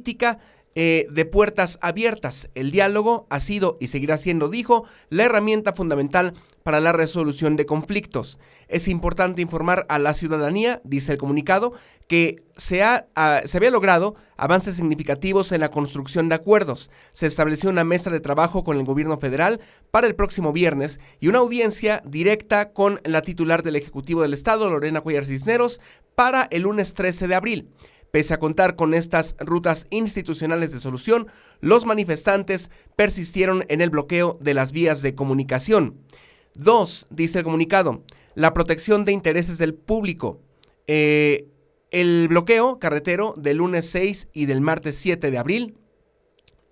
política de puertas abiertas. El diálogo ha sido y seguirá siendo, dijo, la herramienta fundamental para la resolución de conflictos. Es importante informar a la ciudadanía, dice el comunicado, que se había logrado avances significativos en la construcción de acuerdos. Se estableció una mesa de trabajo con el gobierno federal para el próximo viernes y una audiencia directa con la titular del Ejecutivo del Estado, Lorena Cuellar Cisneros, para el lunes 13 de abril. Pese a contar con estas rutas institucionales de solución, los manifestantes persistieron en el bloqueo de las vías de comunicación. 2, dice el comunicado, la protección de intereses del público. El bloqueo carretero del lunes 6 y del martes 7 de abril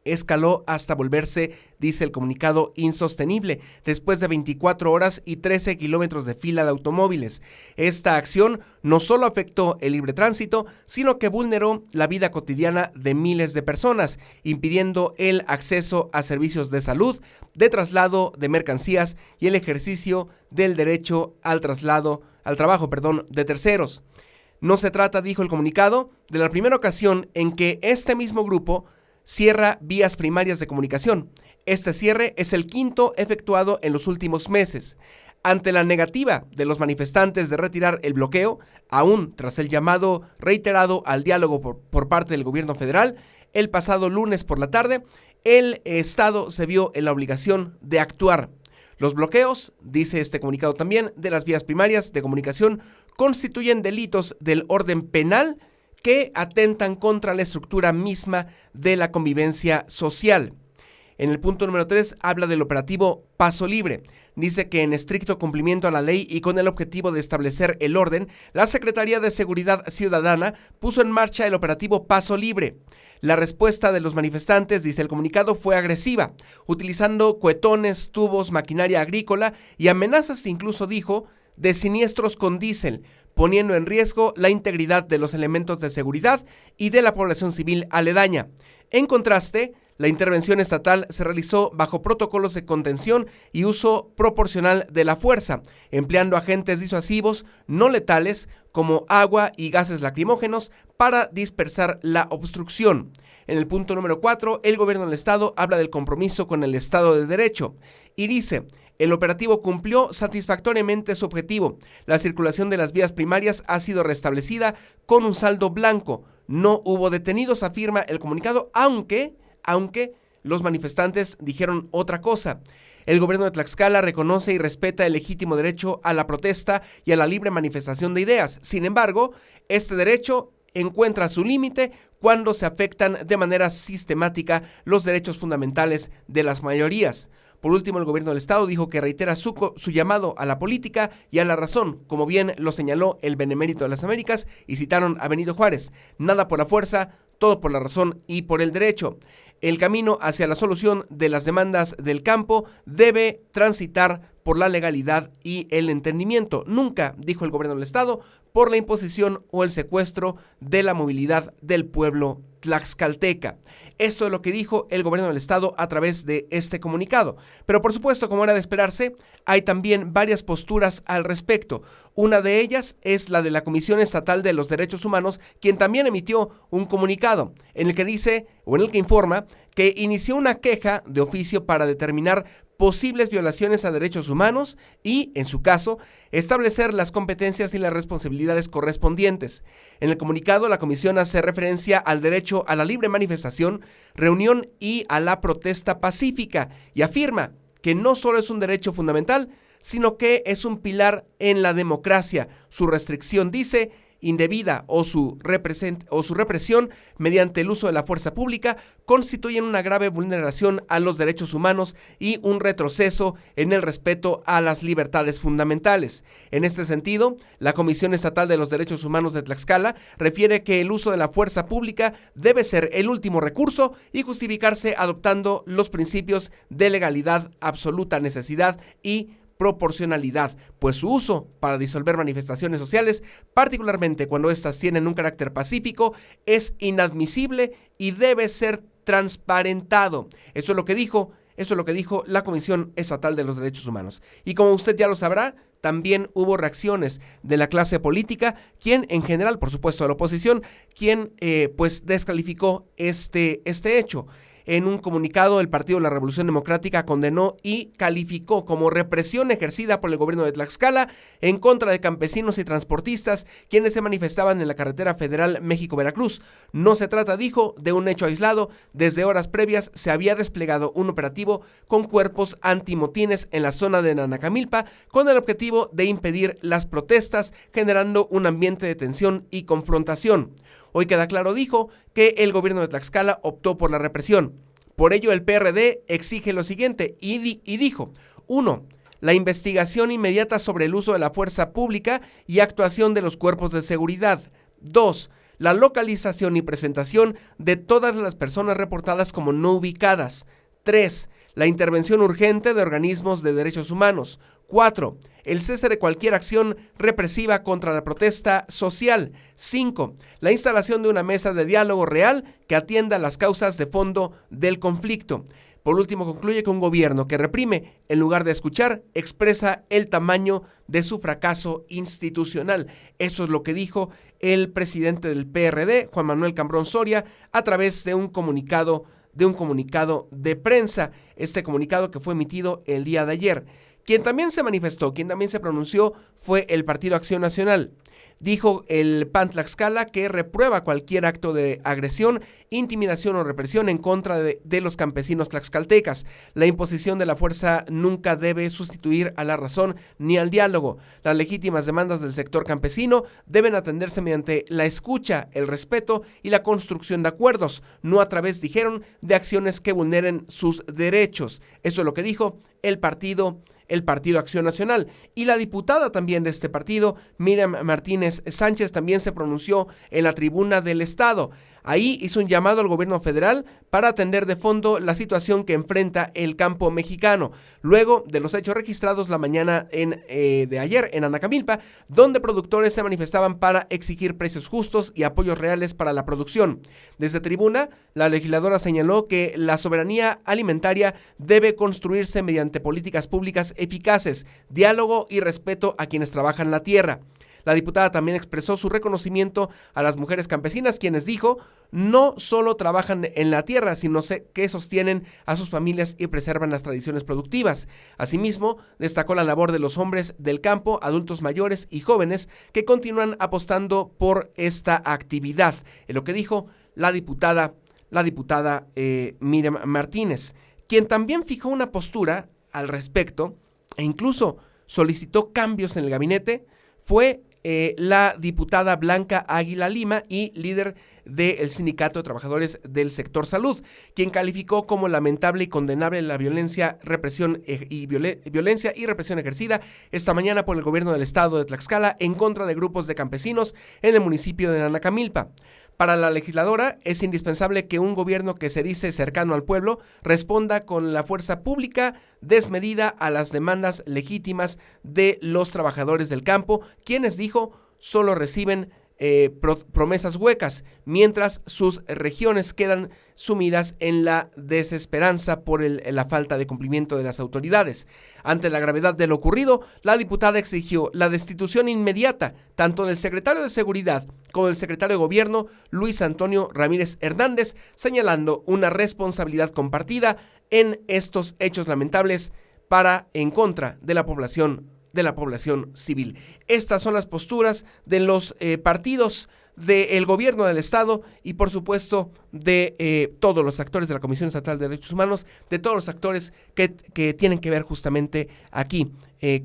escaló hasta volverse, dice el comunicado, insostenible, después de 24 horas y 13 kilómetros de fila de automóviles. Esta acción no solo afectó el libre tránsito, sino que vulneró la vida cotidiana de miles de personas, impidiendo el acceso a servicios de salud, de traslado de mercancías y el ejercicio del derecho al trabajo de terceros. No se trata, dijo el comunicado, de la primera ocasión en que este mismo grupo cierra vías primarias de comunicación. Este cierre es el quinto efectuado en los últimos meses. Ante la negativa de los manifestantes de retirar el bloqueo, aún tras el llamado reiterado al diálogo por parte del gobierno federal, el pasado lunes por la tarde, el Estado se vio en la obligación de actuar. Los bloqueos, dice este comunicado también, de las vías primarias de comunicación constituyen delitos del orden penal que atentan contra la estructura misma de la convivencia social. En el punto número 3 habla del operativo Paso Libre. Dice que en estricto cumplimiento a la ley y con el objetivo de establecer el orden, la Secretaría de Seguridad Ciudadana puso en marcha el operativo Paso Libre. La respuesta de los manifestantes, dice el comunicado, fue agresiva, utilizando cohetones, tubos, maquinaria agrícola y amenazas, incluso dijo, de siniestros con diésel, poniendo en riesgo la integridad de los elementos de seguridad y de la población civil aledaña. En contraste, la intervención estatal se realizó bajo protocolos de contención y uso proporcional de la fuerza, empleando agentes disuasivos no letales como agua y gases lacrimógenos para dispersar la obstrucción. En el punto número 4, el gobierno del estado habla del compromiso con el Estado de Derecho y dice: el operativo cumplió satisfactoriamente su objetivo. La circulación de las vías primarias ha sido restablecida con un saldo blanco. No hubo detenidos, afirma el comunicado, aunque los manifestantes dijeron otra cosa. El gobierno de Tlaxcala reconoce y respeta el legítimo derecho a la protesta y a la libre manifestación de ideas. Sin embargo, este derecho encuentra su límite cuando se afectan de manera sistemática los derechos fundamentales de las mayorías. Por último, el gobierno del estado dijo que reitera su llamado a la política y a la razón, como bien lo señaló el Benemérito de las Américas, y citaron a Benito Juárez: nada por la fuerza, todo por la razón y por el derecho. El camino hacia la solución de las demandas del campo debe transitar por la legalidad y el entendimiento. Nunca, dijo el gobierno del estado, por la imposición o el secuestro de la movilidad del pueblo tlaxcalteca. Esto es lo que dijo el gobierno del estado a través de este comunicado. Pero por supuesto, como era de esperarse, hay también varias posturas al respecto. Una de ellas es la de la Comisión Estatal de los Derechos Humanos, quien también emitió un comunicado en el que dice, o en el que informa, que inició una queja de oficio para determinar posibles violaciones a derechos humanos y, en su caso, establecer las competencias y las responsabilidades correspondientes. En el comunicado, la comisión hace referencia al derecho a la libre manifestación, reunión y a la protesta pacífica y afirma que no solo es un derecho fundamental, sino que es un pilar en la democracia. Su restricción, dice, indebida o su represión mediante el uso de la fuerza pública constituyen una grave vulneración a los derechos humanos y un retroceso en el respeto a las libertades fundamentales. En este sentido, la Comisión Estatal de los Derechos Humanos de Tlaxcala refiere que el uso de la fuerza pública debe ser el último recurso y justificarse adoptando los principios de legalidad, absoluta necesidad y proporcionalidad, pues su uso para disolver manifestaciones sociales, particularmente cuando éstas tienen un carácter pacífico, es inadmisible y debe ser transparentado. Eso es lo que dijo Eso es lo que dijo la Comisión Estatal de los Derechos Humanos. Y como usted ya lo sabrá, también hubo reacciones de la clase política, quien en general, por supuesto de la oposición, quien pues descalificó este hecho. En un comunicado, el Partido de la Revolución Democrática condenó y calificó como represión ejercida por el gobierno de Tlaxcala en contra de campesinos y transportistas quienes se manifestaban en la carretera federal México-Veracruz. No se trata, dijo, de un hecho aislado. Desde horas previas se había desplegado un operativo con cuerpos antimotines en la zona de Nanacamilpa con el objetivo de impedir las protestas, generando un ambiente de tensión y confrontación. Hoy queda claro, dijo, que el gobierno de Tlaxcala optó por la represión. Por ello, el PRD exige lo siguiente y dijo: 1. La investigación inmediata sobre el uso de la fuerza pública y actuación de los cuerpos de seguridad. 2. La localización y presentación de todas las personas reportadas como no ubicadas. 3. La intervención urgente de organismos de derechos humanos. 4. El cese de cualquier acción represiva contra la protesta social. 5. La instalación de una mesa de diálogo real que atienda las causas de fondo del conflicto. Por último, concluye que un gobierno que reprime, en lugar de escuchar, expresa el tamaño de su fracaso institucional. Eso es lo que dijo el presidente del PRD, Juan Manuel Cambrón Soria, a través de un comunicado de prensa. Este comunicado que fue emitido el día de ayer. Quien también se manifestó, quien también se pronunció, fue el Partido Acción Nacional. Dijo el PAN Tlaxcala que reprueba cualquier acto de agresión, intimidación o represión en contra de los campesinos tlaxcaltecas. La imposición de la fuerza nunca debe sustituir a la razón ni al diálogo. Las legítimas demandas del sector campesino deben atenderse mediante la escucha, el respeto y la construcción de acuerdos, no a través, dijeron, de acciones que vulneren sus derechos. Eso es lo que dijo el Partido Acción Nacional. Y la diputada también de este partido, Miriam Martínez Sánchez, también se pronunció en la tribuna del Estado. Ahí hizo un llamado al gobierno federal para atender de fondo la situación que enfrenta el campo mexicano, luego de los hechos registrados la mañana de ayer en Nanacamilpa, donde productores se manifestaban para exigir precios justos y apoyos reales para la producción. Desde tribuna, la legisladora señaló que la soberanía alimentaria debe construirse mediante políticas públicas eficaces, diálogo y respeto a quienes trabajan la tierra. La diputada también expresó su reconocimiento a las mujeres campesinas, quienes, dijo, no solo trabajan en la tierra, sino que sostienen a sus familias y preservan las tradiciones productivas. Asimismo, destacó la labor de los hombres del campo, adultos mayores y jóvenes que continúan apostando por esta actividad. En lo que dijo la diputada Miriam Martínez, quien también fijó una postura al respecto e incluso solicitó cambios en el gabinete, fue la diputada Blanca Águila Lima, y líder del Sindicato de Trabajadores del Sector Salud, quien calificó como lamentable y condenable la violencia y represión ejercida esta mañana por el gobierno del estado de Tlaxcala en contra de grupos de campesinos en el municipio de Nanacamilpa. Para la legisladora, es indispensable que un gobierno que se dice cercano al pueblo responda con la fuerza pública desmedida a las demandas legítimas de los trabajadores del campo, quienes, dijo, solo reciben promesas huecas, mientras sus regiones quedan sumidas en la desesperanza por la falta de cumplimiento de las autoridades. Ante la gravedad de lo ocurrido, la diputada exigió la destitución inmediata tanto del secretario de Seguridad como del secretario de Gobierno, Luis Antonio Ramírez Hernández, señalando una responsabilidad compartida en estos hechos lamentables en contra de la población civil. Estas son las posturas de los partidos del gobierno del estado y, por supuesto, de todos los actores de la Comisión Estatal de Derechos Humanos, de todos los actores que tienen que ver justamente aquí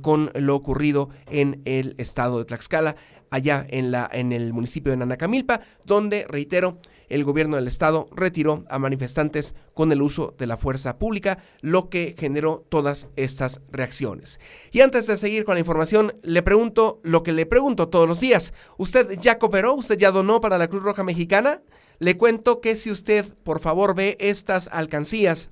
con lo ocurrido en el estado de Tlaxcala, allá en el municipio de Nanacamilpa, donde, reitero, el gobierno del estado retiró a manifestantes con el uso de la fuerza pública, lo que generó todas estas reacciones. Y antes de seguir con la información, le pregunto lo que le pregunto todos los días. ¿Usted ya cooperó? ¿Usted ya donó para la Cruz Roja Mexicana? Le cuento que si usted, por favor, ve estas alcancías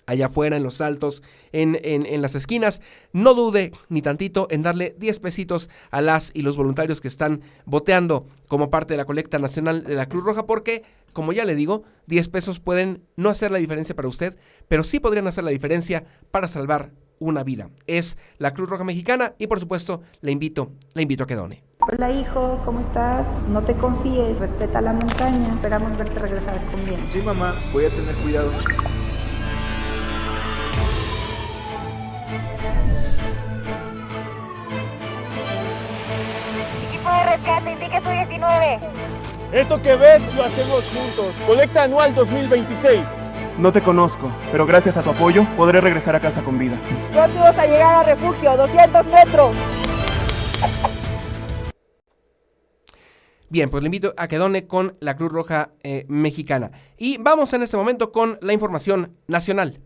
allá afuera en los altos, en las esquinas, no dude ni tantito en darle 10 pesitos a las y los voluntarios que están boteando como parte de la colecta nacional de la Cruz Roja, porque como ya le digo, 10 pesos pueden no hacer la diferencia para usted, pero sí podrían hacer la diferencia para salvar una vida. Es la Cruz Roja Mexicana y por supuesto la invito a que done. Hola hijo, ¿cómo estás? No te confíes, respeta la montaña. Esperamos verte regresar con bien. Sí, mamá, voy a tener cuidado. Equipo de rescate, indique su 19. Esto que ves lo hacemos juntos. Colecta anual 2026. No te conozco, pero gracias a tu apoyo podré regresar a casa con vida. Próximos a llegar al refugio, 200 metros. Bien, pues le invito a que done con la Cruz Roja Mexicana. Y vamos en este momento con la información nacional.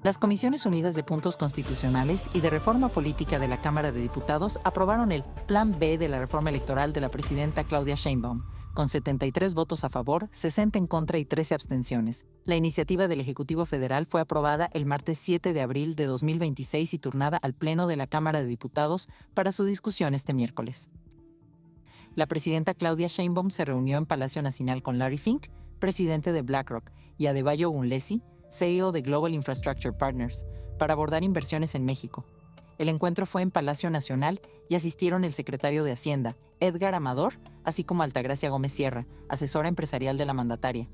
Las Comisiones Unidas de Puntos Constitucionales y de Reforma Política de la Cámara de Diputados aprobaron el Plan B de la reforma electoral de la presidenta Claudia Sheinbaum, con 73 votos a favor, 60 en contra y 13 abstenciones. La iniciativa del Ejecutivo Federal fue aprobada el martes 7 de abril de 2026 y turnada al Pleno de la Cámara de Diputados para su discusión este miércoles. La presidenta Claudia Sheinbaum se reunió en Palacio Nacional con Larry Fink, presidente de BlackRock, y Adebayo Ogunlesi, CEO de Global Infrastructure Partners, para abordar inversiones en México. El encuentro fue en Palacio Nacional y asistieron el secretario de Hacienda, Edgar Amador, así como Altagracia Gómez Sierra, asesora empresarial de la mandataria.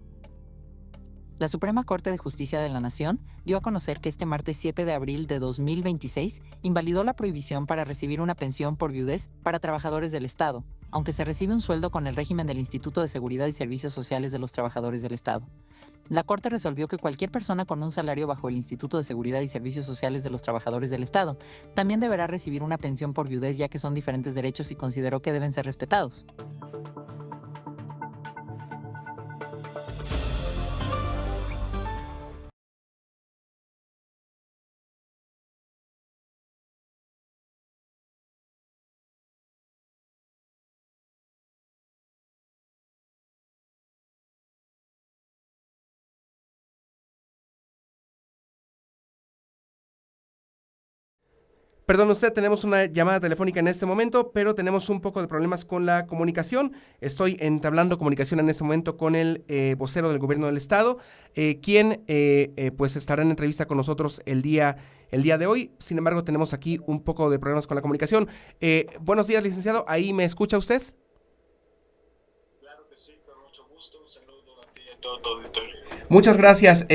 La Suprema Corte de Justicia de la Nación dio a conocer que este martes 7 de abril de 2026 invalidó la prohibición para recibir una pensión por viudez para trabajadores del Estado, aunque se recibe un sueldo con el régimen del Instituto de Seguridad y Servicios Sociales de los Trabajadores del Estado. La Corte resolvió que cualquier persona con un salario bajo el Instituto de Seguridad y Servicios Sociales de los Trabajadores del Estado también deberá recibir una pensión por viudez, ya que son diferentes derechos y consideró que deben ser respetados. Perdón usted, tenemos una llamada telefónica en este momento, pero tenemos un poco de problemas con la comunicación. Estoy entablando comunicación en este momento con el vocero del gobierno del estado, quien pues estará en entrevista con nosotros el día de hoy. Sin embargo, tenemos aquí un poco de problemas con la comunicación. Buenos días, licenciado. ¿Ahí me escucha usted? Claro que sí, con mucho gusto. Un saludo a ti y a todo tu auditorio. Muchas gracias,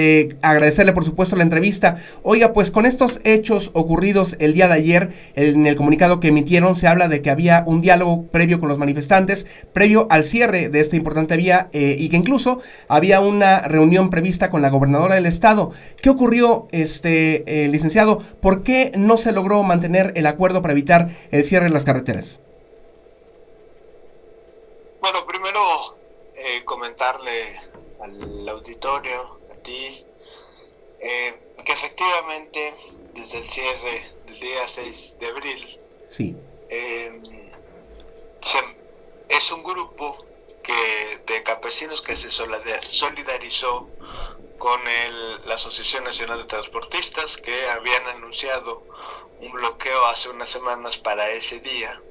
agradecerle por supuesto la entrevista. Oiga, pues con estos hechos ocurridos el día de ayer, en el comunicado que emitieron se habla de que había un diálogo previo con los manifestantes, previo al cierre de esta importante vía y que incluso había una reunión prevista con la gobernadora del estado. ¿Qué ocurrió, licenciado? ¿Por qué no se logró mantener el acuerdo para evitar el cierre de las carreteras? Bueno, primero comentarle al auditorio, a ti, que efectivamente desde el cierre del día 6 de abril sí. Es un grupo de campesinos que se solidarizó con la Asociación Nacional de Transportistas, que habían anunciado un bloqueo hace unas semanas para ese día.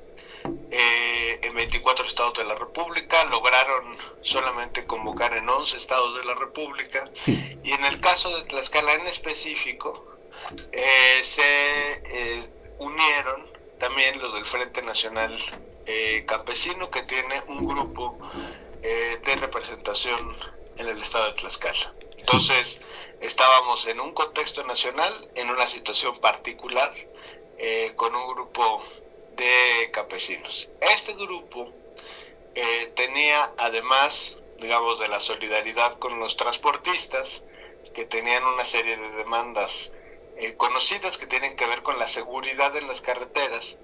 En 24 estados de la República, lograron solamente convocar en 11 estados de la República, sí. Y en el caso de Tlaxcala en específico, se unieron también los del Frente Nacional Campesino, que tiene un grupo de representación en el estado de Tlaxcala. Entonces, estábamos en un contexto nacional, en una situación particular, con un grupo de campesinos. Este grupo tenía, además, digamos, de la solidaridad con los transportistas, que tenían una serie de demandas conocidas que tienen que ver con la seguridad en las carreteras.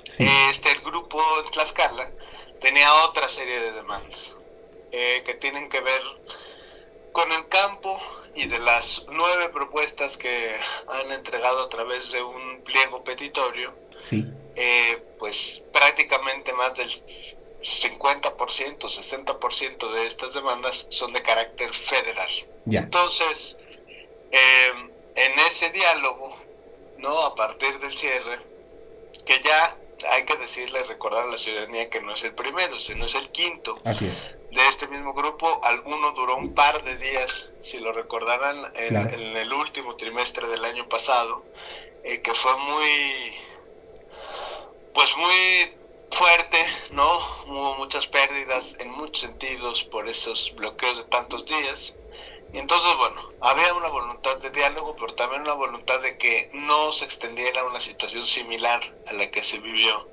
Sí. El grupo en Tlaxcala tenía otra serie de demandas que tienen que ver con el campo, y de las 9 propuestas que han entregado a través de un pliego petitorio, sí. Pues prácticamente más del 50%, 60% de estas demandas son de carácter federal. Ya. Entonces, en ese diálogo, ¿no?, a partir del cierre, que ya hay que decirle, recordar a la ciudadanía que no es el primero, sino es el quinto. Así es. De este mismo grupo. Alguno duró un par de días, si lo recordarán, en el último trimestre del año pasado, que fue muy fuerte, ¿no? Hubo muchas pérdidas en muchos sentidos por esos bloqueos de tantos días. Y entonces, bueno, había una voluntad de diálogo, pero también una voluntad de que no se extendiera una situación similar a la que se vivió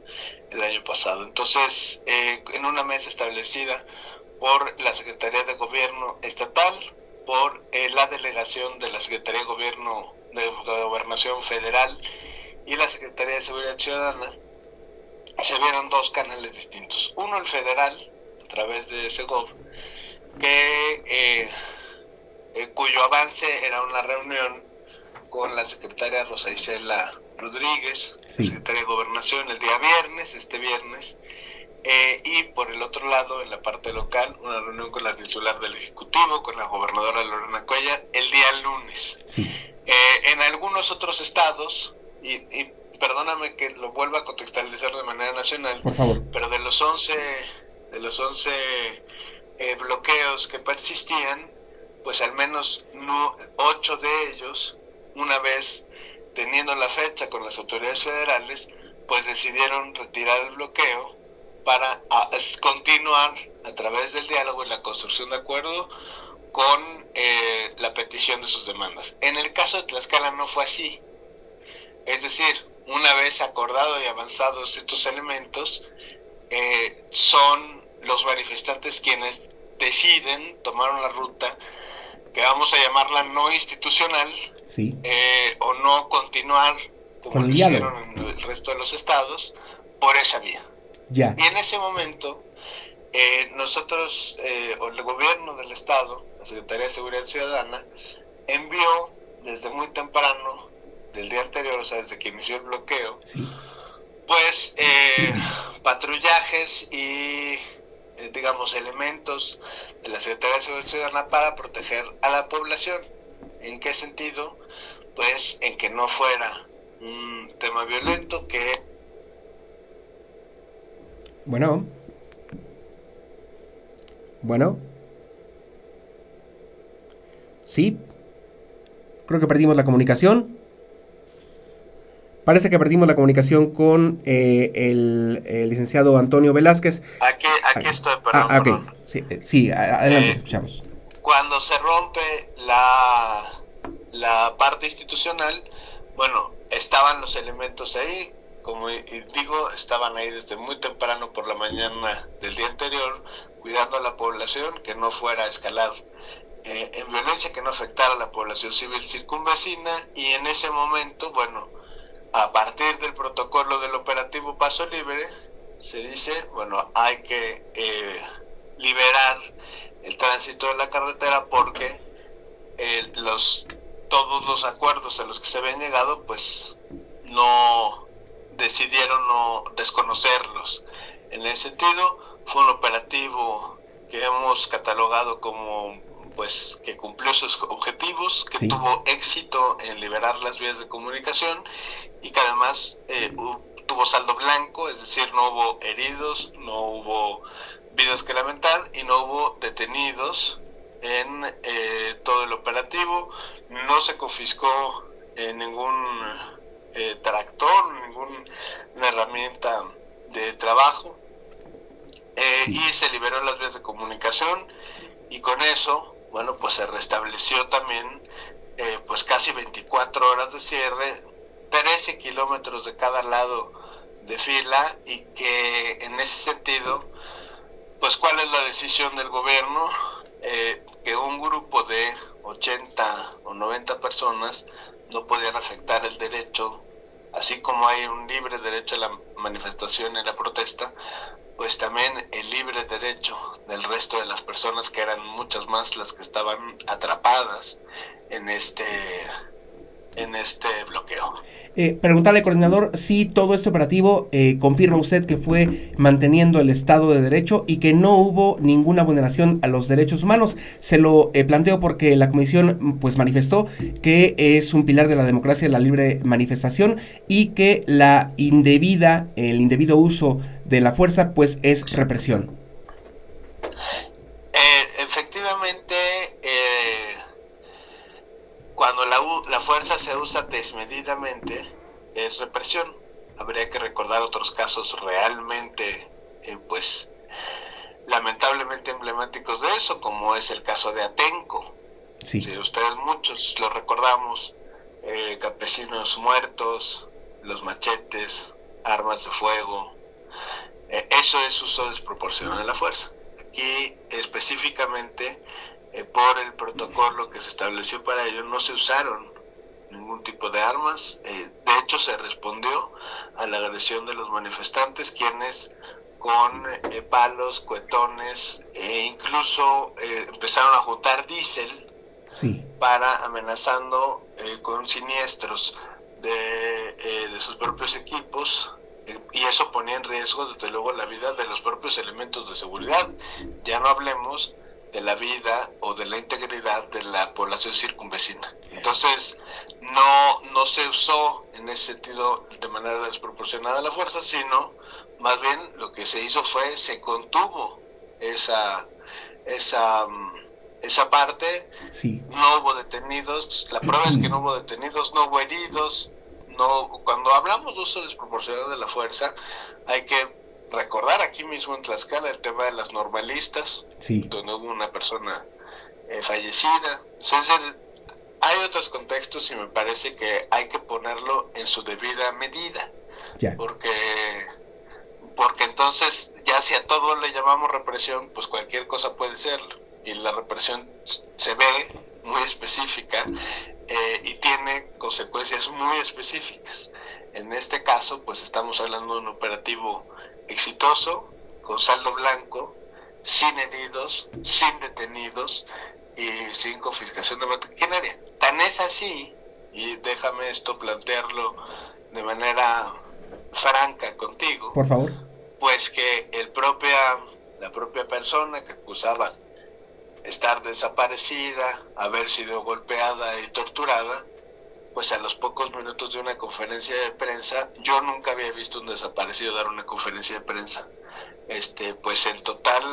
el año pasado. Entonces, en una mesa establecida por la Secretaría de Gobierno Estatal, por la delegación de la Secretaría de Gobierno de Gobernación Federal y la Secretaría de Seguridad Ciudadana, se vieron dos canales distintos. Uno, el federal, a través de Segov, cuyo avance era una reunión con la secretaria Rosa Isela Rodríguez, secretaria de Gobernación, el día viernes, y por el otro lado, en la parte local, una reunión con la titular del Ejecutivo, con la gobernadora Lorena Cuellar, el día lunes. Sí. En algunos otros estados, y perdóname que lo vuelva a contextualizar de manera nacional, por favor, pero de los 11 bloqueos que persistían, pues al menos 8 de ellos, una vez teniendo la fecha con las autoridades federales, pues decidieron retirar el bloqueo para continuar a través del diálogo y la construcción de acuerdo con la petición de sus demandas. En el caso de Tlaxcala no fue así. Es decir, una vez acordado y avanzados estos elementos, son los manifestantes quienes deciden tomar una ruta que vamos a llamarla no institucional, sí, o no continuar como lo hicieron en el resto de los estados por esa vía. Ya. Y en ese momento nosotros, o el gobierno del estado, la Secretaría de Seguridad Ciudadana, envió desde muy temprano del día anterior, o sea, desde que inició el bloqueo, sí, pues patrullajes y digamos elementos de la Secretaría de Seguridad Ciudadana para proteger a la población. ¿En qué sentido? Pues en que no fuera un tema violento, que Bueno, sí, creo que perdimos la comunicación. Parece que perdimos la comunicación con el licenciado Antonio Velázquez. Aquí estoy, perdón. Okay. Sí, adelante, escuchamos. Cuando se rompe la parte institucional, bueno, estaban los elementos ahí, como digo, estaban ahí desde muy temprano por la mañana del día anterior, cuidando a la población, que no fuera a escalar en violencia, que no afectara a la población civil circunvecina, y en ese momento, bueno, a partir del protocolo del operativo Paso Libre, se dice, bueno, hay que liberar el tránsito de la carretera porque todos los acuerdos a los que se habían llegado, pues decidieron no desconocerlos. En ese sentido, fue un operativo que hemos catalogado como pues que cumplió sus objetivos, que sí, tuvo éxito en liberar las vías de comunicación y que además tuvo saldo blanco, es decir, no hubo heridos, no hubo vidas que lamentar y no hubo detenidos en todo el operativo. No se confiscó ningún tractor, ninguna herramienta de trabajo, sí, y se liberó las vías de comunicación, y con eso, bueno, pues se restableció también pues casi 24 horas de cierre, 13 kilómetros de cada lado de fila, y que en ese sentido, pues ¿cuál es la decisión del gobierno? Que un grupo de 80 o 90 personas no podían afectar el derecho, así como hay un libre derecho a la manifestación y la protesta, pues también el libre derecho del resto de las personas, que eran muchas más las que estaban atrapadas en este en este bloqueo. Preguntarle, coordinador, si todo este operativo confirma usted que fue manteniendo el Estado de Derecho y que no hubo ninguna vulneración a los derechos humanos. Se lo planteo porque la comisión pues manifestó que es un pilar de la democracia la libre manifestación y que el indebido uso de la fuerza pues es represión. Efectivamente, cuando la fuerza se usa desmedidamente, es represión. Habría que recordar otros casos realmente, pues, lamentablemente emblemáticos de eso, como es el caso de Atenco. Sí. Si ustedes muchos lo recordamos, campesinos muertos, los machetes, armas de fuego. Eso es uso desproporcionado de la fuerza. Aquí específicamente por el protocolo que se estableció para ello no se usaron ningún tipo de armas. De hecho se respondió a la agresión de los manifestantes, quienes con palos, cuetones e incluso empezaron a juntar diésel, sí, para amenazando con siniestros de sus propios equipos. Y eso ponía en riesgo, desde luego, la vida de los propios elementos de seguridad. Ya no hablemos de la vida o de la integridad de la población circunvecina. Entonces, no se usó en ese sentido de manera desproporcionada la fuerza, sino más bien lo que se hizo fue, se contuvo esa parte. Sí. No hubo detenidos, la prueba es que no hubo detenidos, no hubo heridos. No, cuando hablamos de uso desproporcionado de la fuerza, hay que recordar aquí mismo en Tlaxcala el tema de las normalistas, sí, donde hubo una persona fallecida. Es decir, hay otros contextos y me parece que hay que ponerlo en su debida medida, ya, porque entonces ya si a todo le llamamos represión, pues cualquier cosa puede serlo, y la represión se ve muy específica y tiene consecuencias muy específicas. En este caso, pues estamos hablando de un operativo exitoso, con saldo blanco, sin heridos, sin detenidos y sin confiscación de maquinaria. Tan es así, y déjame esto plantearlo de manera franca contigo, por favor, pues que la propia persona que acusaba estar desaparecida, haber sido golpeada y torturada, pues a los pocos minutos de una conferencia de prensa, yo nunca había visto un desaparecido dar una conferencia de prensa, pues en total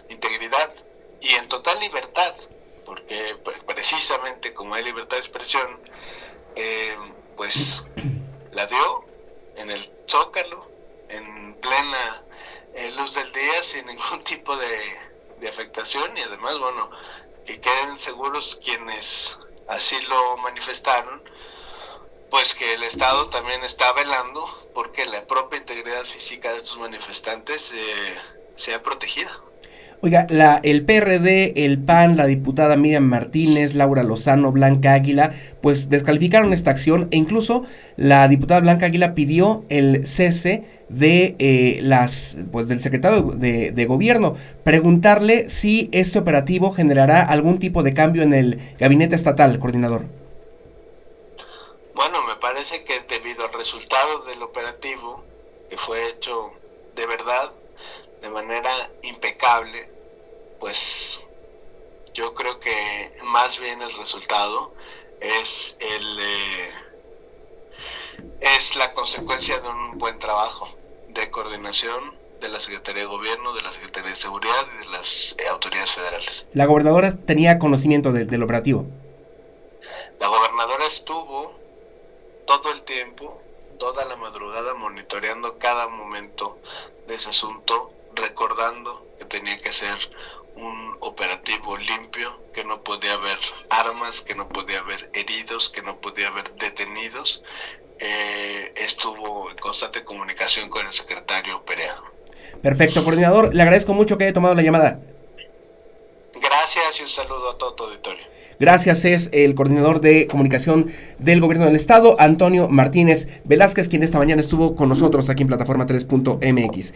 integridad y en total libertad, porque precisamente como hay libertad de expresión, pues la dio en el Zócalo, en plena luz del día, sin ningún tipo de afectación, y además, bueno, que queden seguros quienes así lo manifestaron, pues que el Estado también está velando porque la propia integridad física de estos manifestantes sea protegida. Oiga, el PRD, el PAN, la diputada Miriam Martínez, Laura Lozano, Blanca Águila, pues descalificaron esta acción, e incluso la diputada Blanca Águila pidió el cese de del secretario de gobierno. Preguntarle si este operativo generará algún tipo de cambio en el gabinete estatal, coordinador. Bueno, me parece que debido al resultado del operativo, que fue hecho de verdad, de manera impecable, pues yo creo que más bien el resultado es la consecuencia de un buen trabajo de coordinación de la Secretaría de Gobierno, de la Secretaría de Seguridad y de las autoridades federales. ¿La gobernadora tenía conocimiento del operativo? La gobernadora estuvo todo el tiempo, toda la madrugada, monitoreando cada momento de ese asunto, recordando que tenía que ser un operativo limpio, que no podía haber armas, que no podía haber heridos, que no podía haber detenidos. Estuvo en constante comunicación con el secretario Perea. Perfecto, coordinador, le agradezco mucho que haya tomado la llamada. Gracias. Gracias y un saludo a todo tu auditorio. Gracias, es el coordinador de comunicación del Gobierno del Estado, Antonio Martínez Velázquez, quien esta mañana estuvo con nosotros aquí en Plataforma 3.mx.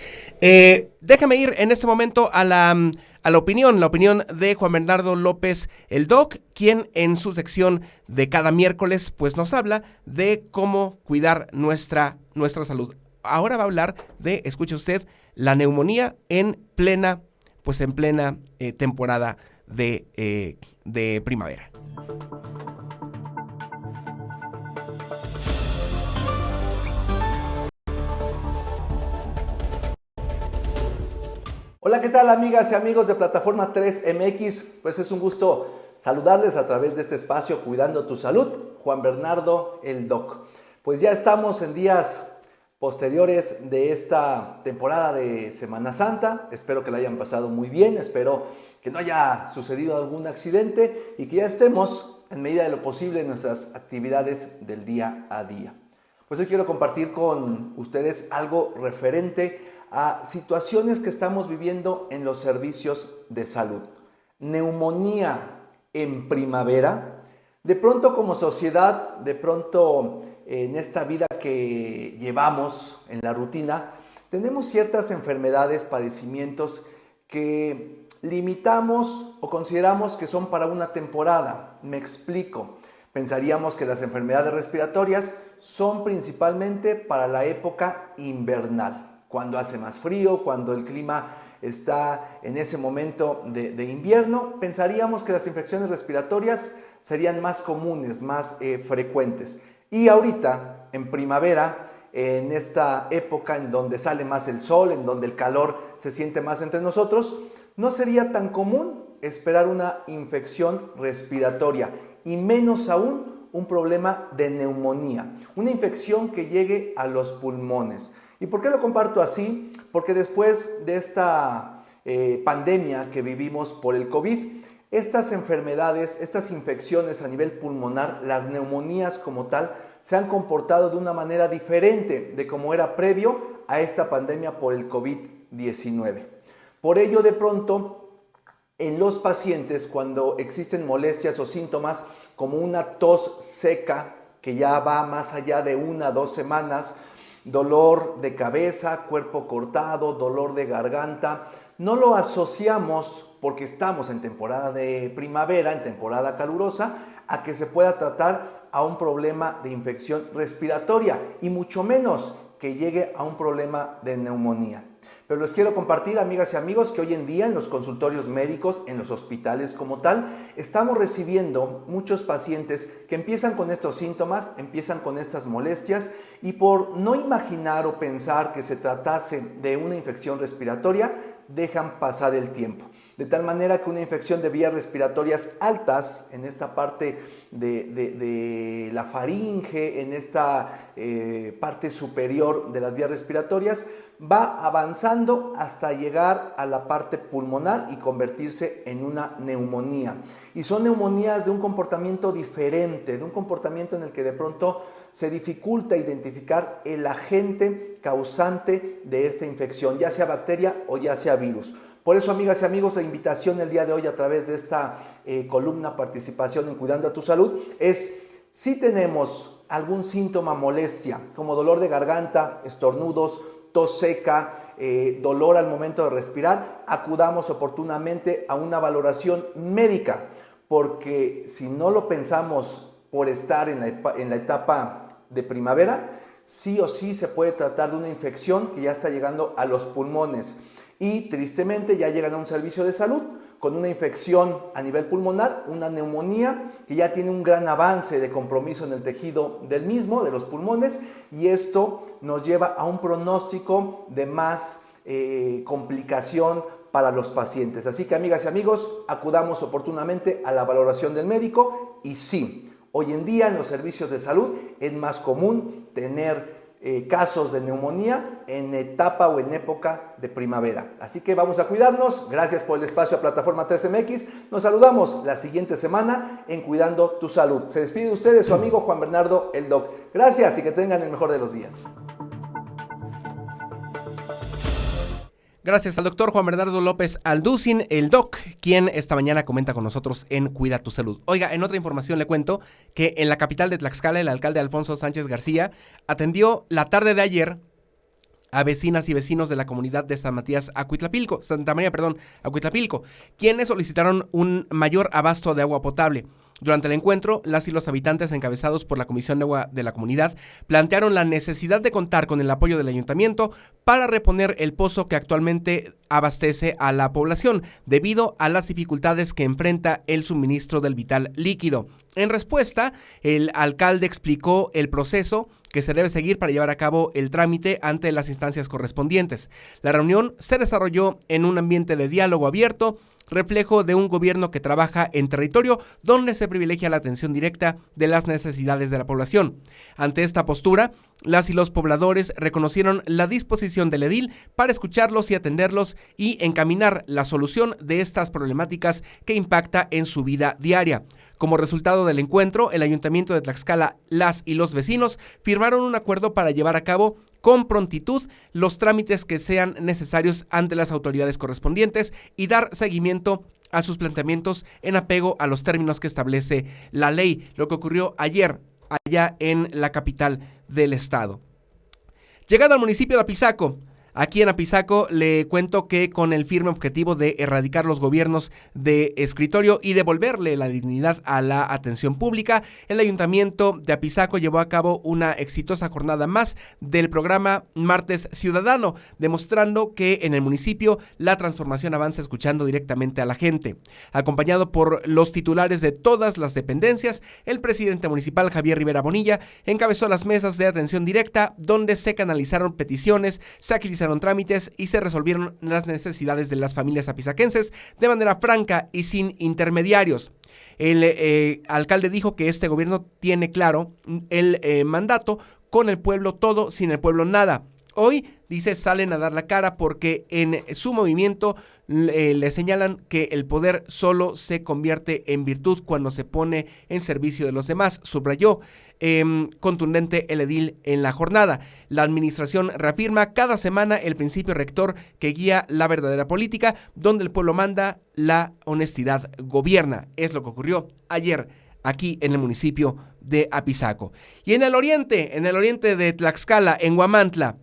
Déjame ir en este momento a la opinión de Juan Bernardo López, el Doc, quien en su sección de cada miércoles pues nos habla de cómo cuidar nuestra salud. Ahora va a hablar de, escuche usted, la neumonía en plena temporada de primavera. Hola, ¿qué tal amigas y amigos de Plataforma 3MX? Pues es un gusto saludarles a través de este espacio Cuidando tu Salud, Juan Bernardo, el Doc. Pues ya estamos en días posteriores de esta temporada de Semana Santa. Espero que la hayan pasado muy bien, espero que no haya sucedido algún accidente y que ya estemos en medida de lo posible en nuestras actividades del día a día. Pues hoy quiero compartir con ustedes algo referente a situaciones que estamos viviendo en los servicios de salud. Neumonía en primavera. De pronto como sociedad, de pronto en esta vida que llevamos en la rutina, tenemos ciertas enfermedades, padecimientos que limitamos o consideramos que son para una temporada. Me explico. Pensaríamos que las enfermedades respiratorias son principalmente para la época invernal, cuando hace más frío, cuando el clima está en ese momento de invierno. Pensaríamos que las infecciones respiratorias serían más comunes, más frecuentes. Y ahorita, en primavera, en esta época en donde sale más el sol, en donde el calor se siente más entre nosotros, no sería tan común esperar una infección respiratoria y menos aún un problema de neumonía, una infección que llegue a los pulmones. ¿Y por qué lo comparto así? Porque después de esta pandemia que vivimos por el COVID, estas enfermedades, estas infecciones a nivel pulmonar, las neumonías como tal, se han comportado de una manera diferente de como era previo a esta pandemia por el COVID-19. Por ello, de pronto, en los pacientes, cuando existen molestias o síntomas como una tos seca, que ya va más allá de 1 o 2 semanas, dolor de cabeza, cuerpo cortado, dolor de garganta, no lo asociamos porque estamos en temporada de primavera, en temporada calurosa, a que se pueda tratar a un problema de infección respiratoria y mucho menos que llegue a un problema de neumonía. Pero les quiero compartir, amigas y amigos, que hoy en día en los consultorios médicos, en los hospitales como tal, estamos recibiendo muchos pacientes que empiezan con estos síntomas, empiezan con estas molestias y por no imaginar o pensar que se tratase de una infección respiratoria, dejan pasar el tiempo. De tal manera que una infección de vías respiratorias altas, en esta parte de la faringe, en esta parte superior de las vías respiratorias, va avanzando hasta llegar a la parte pulmonar y convertirse en una neumonía. Y son neumonías de un comportamiento diferente, de un comportamiento en el que de pronto se dificulta identificar el agente causante de esta infección, ya sea bacteria o ya sea virus. Por eso, amigas y amigos, la invitación el día de hoy a través de esta columna Participación en Cuidando a tu Salud es, si tenemos algún síntoma, molestia, como dolor de garganta, estornudos, tos seca, dolor al momento de respirar, acudamos oportunamente a una valoración médica, porque si no lo pensamos por estar en la etapa de primavera, sí o sí se puede tratar de una infección que ya está llegando a los pulmones y tristemente ya llegan a un servicio de salud con una infección a nivel pulmonar, una neumonía que ya tiene un gran avance de compromiso en el tejido del mismo, de los pulmones, y esto nos lleva a un pronóstico de más complicación para los pacientes. Así que, amigas y amigos, acudamos oportunamente a la valoración del médico y sí, hoy en día en los servicios de salud es más común tener casos de neumonía en etapa o en época de primavera. Así que vamos a cuidarnos. Gracias por el espacio a Plataforma 3MX. Nos saludamos la siguiente semana en Cuidando tu Salud. Se despide de ustedes su amigo Juan Bernardo, el Doc. Gracias y que tengan el mejor de los días. Gracias al doctor Juan Bernardo López Alducin, el doc, quien esta mañana comenta con nosotros en Cuida tu Salud. Oiga, en otra información le cuento que en la capital de Tlaxcala, el alcalde Alfonso Sánchez García atendió la tarde de ayer a vecinas y vecinos de la comunidad de Santa María, Acuitlapilco, quienes solicitaron un mayor abasto de agua potable. Durante el encuentro, las y los habitantes encabezados por la Comisión de Agua de la comunidad plantearon la necesidad de contar con el apoyo del ayuntamiento para reponer el pozo que actualmente abastece a la población debido a las dificultades que enfrenta el suministro del vital líquido. En respuesta, el alcalde explicó el proceso que se debe seguir para llevar a cabo el trámite ante las instancias correspondientes. La reunión se desarrolló en un ambiente de diálogo abierto, reflejo de un gobierno que trabaja en territorio donde se privilegia la atención directa de las necesidades de la población. Ante esta postura, las y los pobladores reconocieron la disposición del edil para escucharlos y atenderlos y encaminar la solución de estas problemáticas que impacta en su vida diaria. Como resultado del encuentro, el Ayuntamiento de Tlaxcala, las y los vecinos firmaron un acuerdo para llevar a cabo con prontitud los trámites que sean necesarios ante las autoridades correspondientes y dar seguimiento a sus planteamientos en apego a los términos que establece la ley, lo que ocurrió ayer allá en la capital del estado. Llegando al municipio de Apizaco, aquí en Apizaco le cuento que con el firme objetivo de erradicar los gobiernos de escritorio y devolverle la dignidad a la atención pública, el Ayuntamiento de Apizaco llevó a cabo una exitosa jornada más del programa Martes Ciudadano, demostrando que en el municipio la transformación avanza escuchando directamente a la gente. Acompañado por los titulares de todas las dependencias, el presidente municipal Javier Rivera Bonilla encabezó las mesas de atención directa donde se canalizaron peticiones, se agilizaron trámites y se resolvieron las necesidades de las familias apizaquenses de manera franca y sin intermediarios. El alcalde dijo que este gobierno tiene claro el mandato: con el pueblo todo, sin el pueblo nada. Hoy, dice, salen a dar la cara porque en su movimiento le señalan que el poder solo se convierte en virtud cuando se pone en servicio de los demás, subrayó contundente el edil en la jornada. La administración reafirma cada semana el principio rector que guía la verdadera política, donde el pueblo manda, la honestidad gobierna. Es lo que ocurrió ayer aquí en el municipio de Apizaco. Y en el oriente de Tlaxcala, en Huamantla,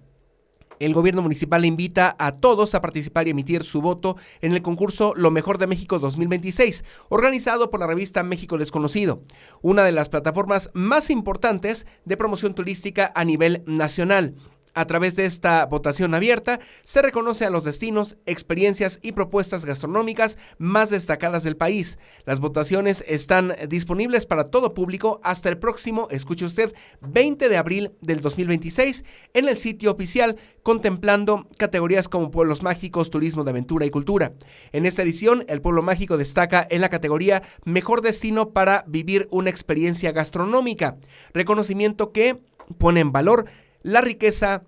el gobierno municipal invita a todos a participar y emitir su voto en el concurso Lo Mejor de México 2026, organizado por la revista México Desconocido, una de las plataformas más importantes de promoción turística a nivel nacional. A través de esta votación abierta, se reconoce a los destinos, experiencias y propuestas gastronómicas más destacadas del país. Las votaciones están disponibles para todo público hasta el próximo, escuche usted, 20 de abril del 2026 en el sitio oficial, contemplando categorías como pueblos mágicos, turismo de aventura y cultura. En esta edición, el pueblo mágico destaca en la categoría Mejor Destino para vivir una experiencia gastronómica, reconocimiento que pone en valor la riqueza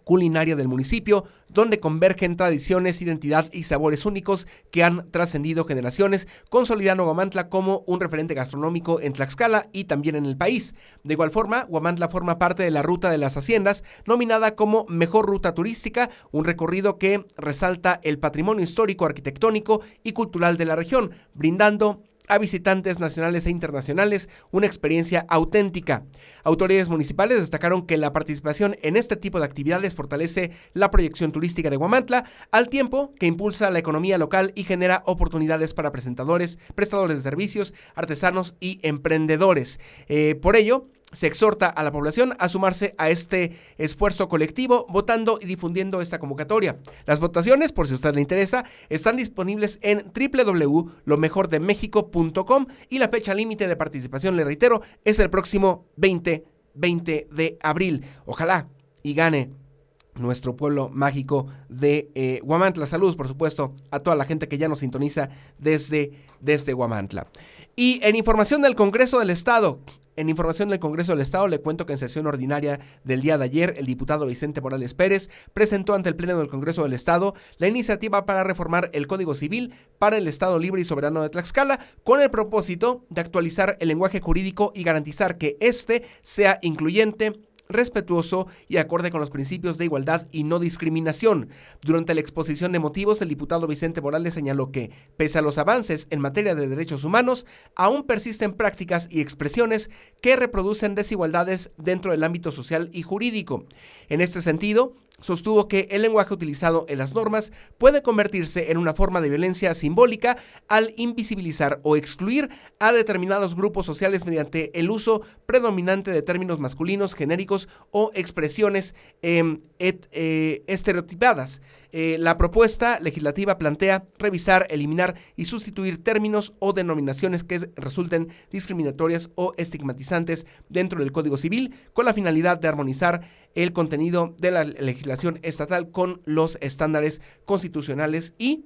culinaria del municipio, donde convergen tradiciones, identidad y sabores únicos que han trascendido generaciones, consolidando Huamantla como un referente gastronómico en Tlaxcala y también en el país. De igual forma, Huamantla forma parte de la Ruta de las Haciendas, nominada como Mejor Ruta Turística, un recorrido que resalta el patrimonio histórico, arquitectónico y cultural de la región, brindando a visitantes nacionales e internacionales una experiencia auténtica. Autoridades municipales destacaron que la participación en este tipo de actividades fortalece la proyección turística de Huamantla, al tiempo que impulsa la economía local y genera oportunidades para prestadores de servicios, artesanos y emprendedores. Por ello, se exhorta a la población a sumarse a este esfuerzo colectivo, votando y difundiendo esta convocatoria. Las votaciones, por si a usted le interesa, están disponibles en www.lomejordemexico.com y la fecha límite de participación, le reitero, es el próximo 20 de abril. Ojalá y gane nuestro pueblo mágico de Huamantla. Saludos, por supuesto, a toda la gente que ya nos sintoniza desde Huamantla. Y en información del Congreso del Estado, le cuento que en sesión ordinaria del día de ayer, el diputado Vicente Morales Pérez presentó ante el Pleno del Congreso del Estado la iniciativa para reformar el Código Civil para el Estado Libre y Soberano de Tlaxcala, con el propósito de actualizar el lenguaje jurídico y garantizar que éste sea incluyente, respetuoso y acorde con los principios de igualdad y no discriminación. Durante la exposición de motivos, el diputado Vicente Morales señaló que, pese a los avances en materia de derechos humanos, aún persisten prácticas y expresiones que reproducen desigualdades dentro del ámbito social y jurídico. En este sentido, sostuvo que el lenguaje utilizado en las normas puede convertirse en una forma de violencia simbólica al invisibilizar o excluir a determinados grupos sociales mediante el uso predominante de términos masculinos, genéricos o expresiones estereotipadas. La propuesta legislativa plantea revisar, eliminar y sustituir términos o denominaciones que resulten discriminatorias o estigmatizantes dentro del Código Civil, con la finalidad de armonizar el contenido de la legislación estatal con los estándares constitucionales y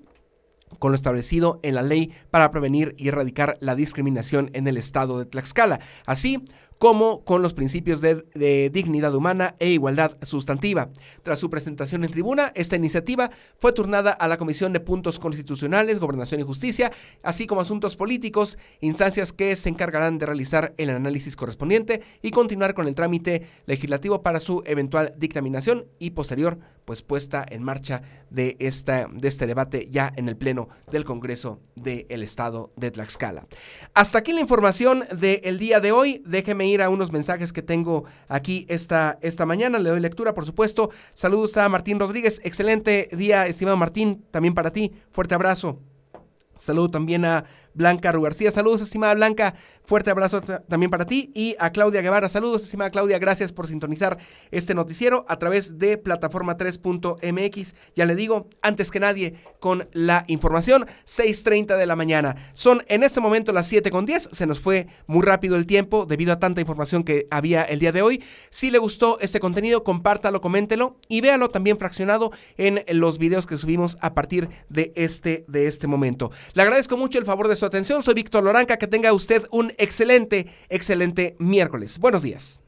con lo establecido en la ley para prevenir y erradicar la discriminación en el estado de Tlaxcala, así como con los principios de dignidad humana e igualdad sustantiva. Tras su presentación en tribuna, esta iniciativa fue turnada a la Comisión de Puntos Constitucionales, Gobernación y Justicia, así como Asuntos Políticos, instancias que se encargarán de realizar el análisis correspondiente y continuar con el trámite legislativo para su eventual dictaminación y posterior puesta en marcha de este debate ya en el Pleno del Congreso del Estado de Tlaxcala. Hasta aquí la información del día de hoy. Déjeme ir a unos mensajes que tengo aquí esta mañana. Le doy lectura, por supuesto. Saludos a Martín Rodríguez. Excelente día, estimado Martín. También para ti. Fuerte abrazo. Saludo también a Blanca Rugarcía. Saludos, estimada Blanca. Fuerte abrazo también para ti. Y a Claudia Guevara. Saludos, estimada Claudia. Gracias por sintonizar este noticiero a través de plataforma 3.mx. Ya le digo, antes que nadie, con la información, 6:30 de la mañana. Son en este momento las 7:10. Se nos fue muy rápido el tiempo debido a tanta información que había el día de hoy. Si le gustó este contenido, compártalo, coméntelo y véalo también fraccionado en los videos que subimos a partir de este momento. Le agradezco mucho el favor de su atención. Soy Víctor Loranca. Que tenga usted un excelente miércoles. Buenos días.